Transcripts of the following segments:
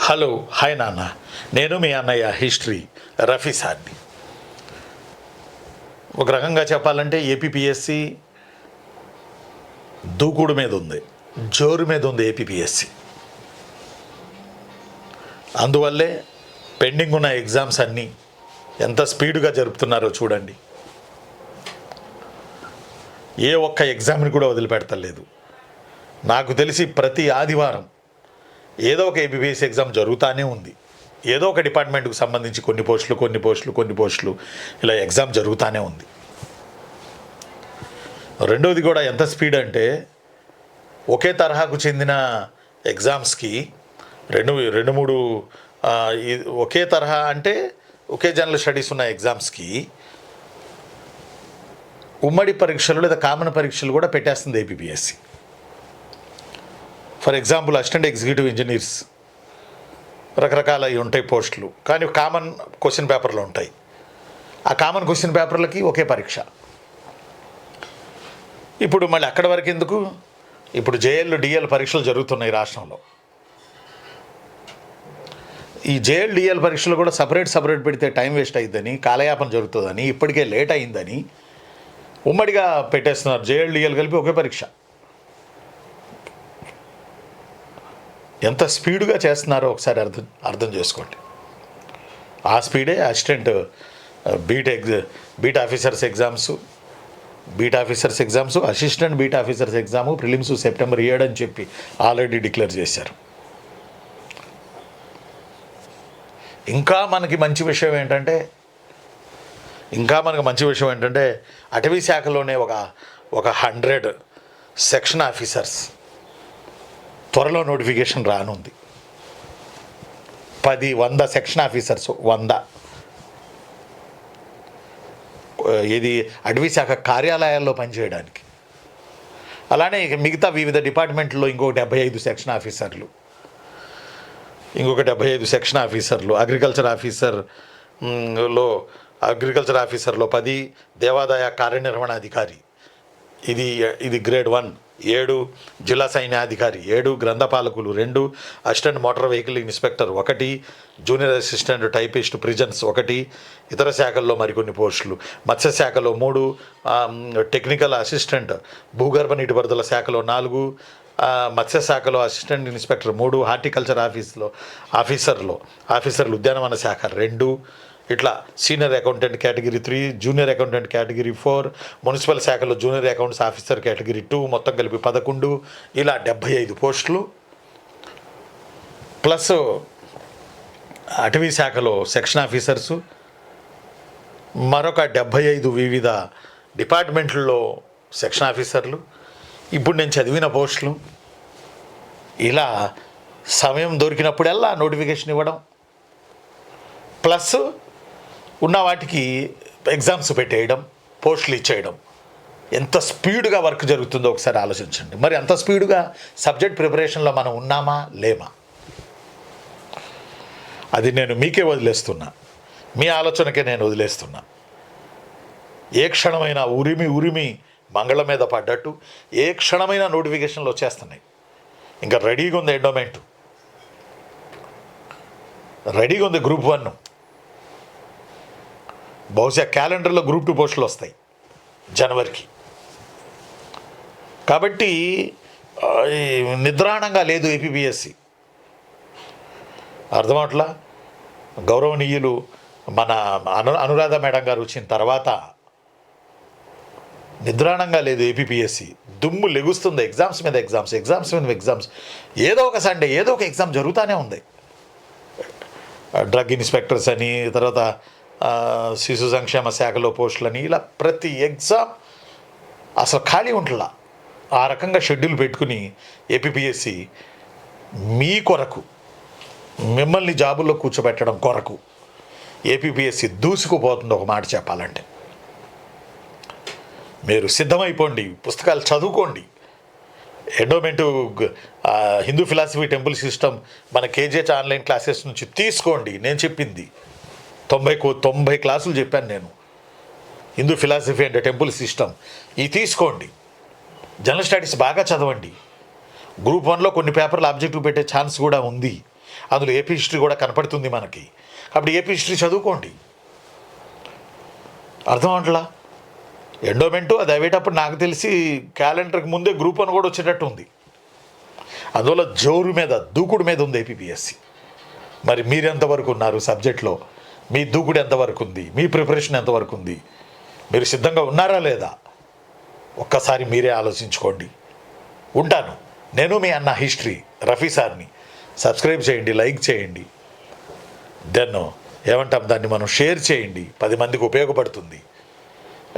Hello hi నాన్న. నేను మీ అన్నయ్య హిస్టరీ రఫీ సార్ని. ఒక రకంగా చెప్పాలంటే ఏపీపీఎస్సి దూకుడు మీద ఉంది, జోరు మీద ఉంది ఏపీపీఎస్సి. అందువల్లే పెండింగ్ ఉన్న ఎగ్జామ్స్ అన్నీ ఎంత స్పీడ్గా జరుపుతున్నారో చూడండి. ఏ ఒక్క ఎగ్జామ్ని కూడా వదిలిపెడతలేదు. నాకు తెలిసి ప్రతి ఆదివారం ఏదో ఒక ఏపీపీఎస్సీ ఎగ్జామ్ జరుగుతూనే ఉంది. ఏదో ఒక డిపార్ట్మెంట్కి సంబంధించి కొన్ని పోస్టులు ఇలా ఎగ్జామ్ జరుగుతూనే ఉంది. రెండోది కూడా ఎంత స్పీడ్ అంటే ఒకే తరహాకు చెందిన ఎగ్జామ్స్కి రెండు మూడు ఒకే తరహా అంటే ఒకే జనరల్ స్టడీస్ ఉన్న ఎగ్జామ్స్కి ఉమ్మడి పరీక్షలు లేదా కామన్ పరీక్షలు కూడా పెట్టేస్తుంది APPSC. For example assistant executive engineers రకరకాల ఉంటాయి పోస్టులు, కానీ కామన్ క్వశ్చన్ పేపర్లు ఉంటాయి. ఆ కామన్ క్వశ్చన్ పేపర్లకి ఒకే పరీక్ష. ఇప్పుడు మళ్ళీ అక్కడి వరకు ఎందుకు, ఇప్పుడు జేఎల్ డిఎల్ పరీక్షలు జరుగుతున్నాయి రాష్ట్రంలో. ఈ జేఎల్ డిఎల్ పరీక్షలు కూడా సపరేట్ పెడితే టైం వేస్ట్ అయ్యిద్దని, కాలయాపన జరుగుతుందని, ఇప్పటికే లేట్ అయిందని ఉమ్మడిగా పెట్టేస్తున్నారు. జేఎల్ డిఎల్ కలిపి ఒకే పరీక్ష. ఎంత స్పీడ్గా చేస్తున్నారో ఒకసారి అర్థం చేసుకోండి. ఆ స్పీడే assistant beat officers exams, assistant beat officers exam prelims September 7 అని చెప్పి ఆల్రెడీ డిక్లేర్ చేశారు. ఇంకా మనకి మంచి విషయం ఏంటంటే అటవీ శాఖలోనే ఒక 100 సెక్షన్ ఆఫీసర్స్ త్వరలో నోటిఫికేషన్ రానుంది. 100 సెక్షన్ ఆఫీసర్స్ 100 ఇది అటవీ శాఖ కార్యాలయాల్లో పనిచేయడానికి. అలానే ఇక మిగతా వివిధ డిపార్ట్మెంట్లో ఇంకొక 75 సెక్షన్ ఆఫీసర్లు, అగ్రికల్చర్ ఆఫీసర్లో 10, దేవాదాయ కార్యనిర్వహణాధికారి ఇది గ్రేడ్ 1 7, జిల్లా సైన్యాధికారి 7, గ్రంథపాలకులు 2, assistant motor vehicle inspector 1, junior assistant typist prisons 1, ఇతర శాఖల్లో మరికొన్ని పోస్టులు. మత్స్యశాఖలో 3, టెక్నికల్ అసిస్టెంట్ భూగర్భ నీటిపారుదల శాఖలో 4, మత్స్యశాఖలో అసిస్టెంట్ ఇన్స్పెక్టర్ 3, హార్టికల్చర్ ఆఫీసర్లు ఉద్యానవన శాఖ 2, ఇట్లా senior accountant category 3, junior accountant category 4, municipal శాఖలో జూనియర్ అకౌంట్స్ ఆఫీసర్ కేటగిరీ 2, మొత్తం కలిపి 11, ఇలా 75 పోస్టులు. ప్లస్ అటవీ శాఖలో సెక్షన్ ఆఫీసర్సు, మరొక 75 వివిధ డిపార్ట్మెంట్లలో సెక్షన్ ఆఫీసర్లు, ఇప్పుడు నేను చదివిన పోస్టులు. ఇలా సమయం దొరికినప్పుడల్లా నోటిఫికేషన్ ఇవ్వడం, ప్లస్ ఉన్న వాటికి ఎగ్జామ్స్ పెట్టేయడం, పోస్టులు ఇచ్చేయడం. ఎంత స్పీడ్గా వర్క్ జరుగుతుందో ఒకసారి ఆలోచించండి. మరి అంత స్పీడ్గా సబ్జెక్ట్ ప్రిపరేషన్లో మనం ఉన్నామా లేమా, అది నేను మీకే వదిలేస్తున్నా, మీ ఆలోచనకే నేను వదిలేస్తున్నా. ఏ క్షణమైన ఉరిమి మంగళం మీద పడ్డట్టు ఏ క్షణమైన నోటిఫికేషన్లు వచ్చేస్తున్నాయి. ఇంకా రెడీగా ఉంది ఎండోమెంట్, రెడీగా ఉంది గ్రూప్ 1. బహుశా క్యాలెండర్లో గ్రూప్ 2 పోస్టులు వస్తాయి జనవరికి. కాబట్టి నిద్రాణంగా లేదు ఏపీపీఎస్సి. అర్థమవట్లా. గౌరవనీయులు మన అనురాధ మేడం గారు వచ్చిన తర్వాత నిద్రాణంగా లేదు ఏపీపీఎస్సి. దుమ్ము లెగుస్తుంది. ఎగ్జామ్స్ మీద ఎగ్జామ్స్. ఏదో ఒక సండే ఏదో ఒక ఎగ్జామ్ జరుగుతూనే ఉంది. డ్రగ్ ఇన్స్పెక్టర్స్ అని, తర్వాత శిశు సంక్షేమ శాఖలో పోస్టులని, ఇలా ప్రతి ఎగ్జామ్ అసలు ఖాళీ ఉంటుందా. ఆ రకంగా షెడ్యూల్ పెట్టుకుని ఏపీపీఎస్సి మీ కొరకు, మిమ్మల్ని జాబుల్లో కూర్చోబెట్టడం కొరకు ఏపీపీఎస్సి దూసుకుపోతుంది. ఒక మాట చెప్పాలంటే మీరు సిద్ధమైపోండి, పుస్తకాలు చదువుకోండి. Endowment Hindu philosophy temple system మన కేజీహెచ్ ఆన్లైన్ క్లాసెస్ నుంచి తీసుకోండి. నేను చెప్పింది 90 క్లాసులు చెప్పాను నేను. Hindu philosophy and temple system ఇది తీసుకోండి. జనరల్ స్టడీస్ బాగా చదవండి. గ్రూప్ 1లో కొన్ని పేపర్లు ఆబ్జెక్టివ్ పెట్టే ఛాన్స్ కూడా ఉంది. అందులో ఏపీ హిస్టరీ కూడా కనపడుతుంది మనకి. అప్పుడు ఏపీ హిస్టరీ చదువుకోండి. అర్థం అట్లా ఎండోమెంటు అది అయ్యేటప్పుడు నాకు తెలిసి క్యాలెండర్కి ముందే గ్రూప్ అని కూడా వచ్చేటట్టు ఉంది. అందువల్ల జోరు మీద దూకుడు మీద ఉంది ఏపీపీఎస్సి. మరి మీరు ఎంతవరకు ఉన్నారు సబ్జెక్ట్లో? మీ దూకుడు ఎంతవరకు ఉంది? మీ ప్రిపరేషన్ ఎంతవరకు ఉంది? మీరు సిద్ధంగా ఉన్నారా లేదా? ఒక్కసారి మీరే ఆలోచించుకోండి. ఉంటాను. నేను మీ అన్న హిస్టరీ రఫీ సార్ని. సబ్స్క్రైబ్ చేయండి, లైక్ చేయండి, దెన్ ఏమంటాం దాన్ని మనం షేర్ చేయండి. 10 మందికి ఉపయోగపడుతుంది.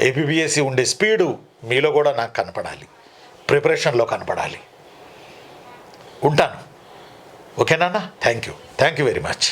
ఏపీపీఎస్సి ఉండే స్పీడు మీలో కూడా నాకు కనపడాలి, ప్రిపరేషన్లో కనపడాలి. ఉంటాను. ఓకేనా? Thank you very much.